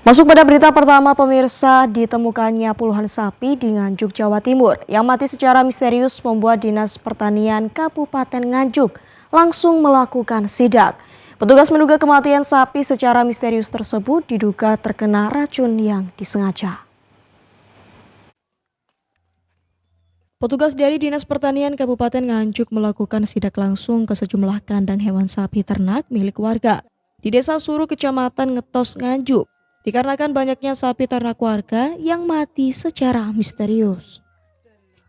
Masuk pada berita pertama pemirsa, ditemukannya puluhan sapi di Nganjuk, Jawa Timur yang mati secara misterius membuat Dinas Pertanian Kabupaten Nganjuk langsung melakukan sidak. Petugas menduga kematian sapi secara misterius tersebut diduga terkena racun yang disengaja. Petugas dari Dinas Pertanian Kabupaten Nganjuk melakukan sidak langsung ke sejumlah kandang hewan sapi ternak milik warga di Desa Suru, Kecamatan Ngetos, Nganjuk. Dikarenakan banyaknya sapi ternak warga yang mati secara misterius.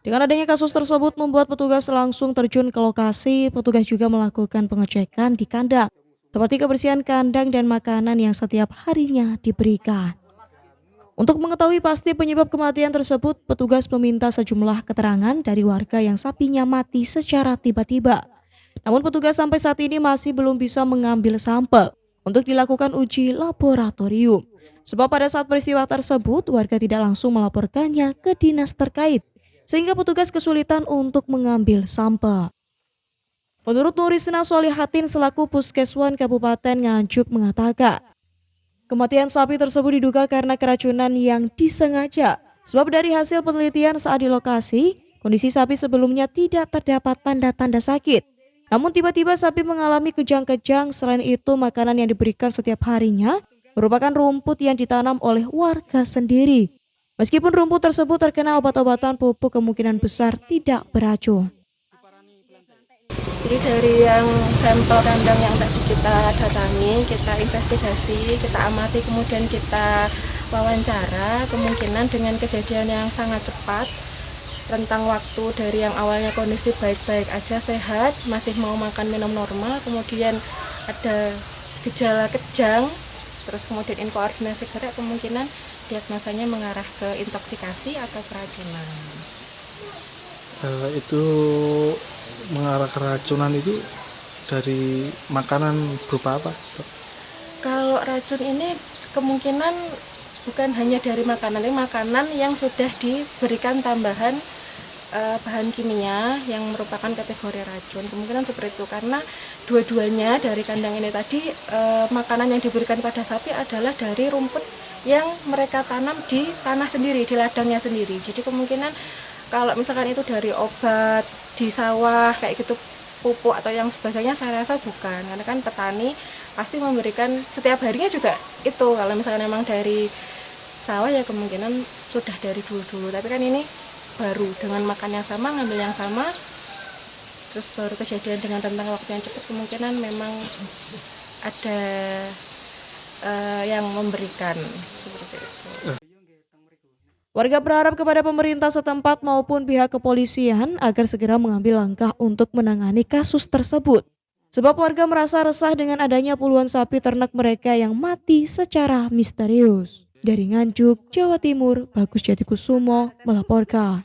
Dengan adanya kasus tersebut membuat petugas langsung terjun ke lokasi. Petugas juga melakukan pengecekan di kandang, seperti kebersihan kandang dan makanan yang setiap harinya diberikan. Untuk mengetahui pasti penyebab kematian tersebut, petugas meminta sejumlah keterangan dari warga yang sapinya mati secara tiba-tiba. Namun petugas sampai saat ini masih belum bisa mengambil sampel untuk dilakukan uji laboratorium. Sebab pada saat peristiwa tersebut, warga tidak langsung melaporkannya ke dinas terkait, sehingga petugas kesulitan untuk mengambil sampel. Menurut Nurisna Solihatin selaku Puskeswan Kabupaten Nganjuk mengatakan, kematian sapi tersebut diduga karena keracunan yang disengaja. Sebab dari hasil penelitian saat di lokasi, kondisi sapi sebelumnya tidak terdapat tanda-tanda sakit. Namun tiba-tiba sapi mengalami kejang-kejang. Selain itu, makanan yang diberikan setiap harinya merupakan rumput yang ditanam oleh warga sendiri. Meskipun rumput tersebut terkena obat-obatan pupuk, kemungkinan besar tidak beracun. Jadi dari yang sampel kandang yang tadi kita datangi, kita investigasi, kita amati, kemudian kita wawancara, kemungkinan dengan kejadian yang sangat cepat, rentang waktu dari yang awalnya kondisi baik-baik aja, sehat, masih mau makan minum normal, kemudian ada gejala kejang, terus kemudian inkoordinasi gerak, kemungkinan diagnosanya mengarah ke intoksikasi atau keracunan. Itu mengarah keracunan itu dari makanan berupa apa? Kalau racun ini kemungkinan bukan hanya dari makanan, tapi makanan yang sudah diberikan tambahan bahan kimia yang merupakan kategori racun. Kemungkinan seperti itu karena dua-duanya dari kandang ini tadi makanan yang diberikan pada sapi adalah dari rumput yang mereka tanam di tanah sendiri, di ladangnya sendiri. Jadi kemungkinan kalau misalkan itu dari obat di sawah kayak gitu, pupuk atau yang sebagainya, saya rasa bukan, karena kan petani pasti memberikan setiap harinya juga itu. Kalau misalkan memang dari sawah ya kemungkinan sudah dari dulu-dulu, tapi kan ini baru dengan makan yang sama, ngambil yang sama, terus baru kejadian dengan rentang waktu yang cepat, kemungkinan memang ada yang memberikan seperti itu. Warga berharap kepada pemerintah setempat maupun pihak kepolisian agar segera mengambil langkah untuk menangani kasus tersebut. Sebab warga merasa resah dengan adanya puluhan sapi ternak mereka yang mati secara misterius. Dari Nganjuk, Jawa Timur, Bagus Jatikusumo melaporkan.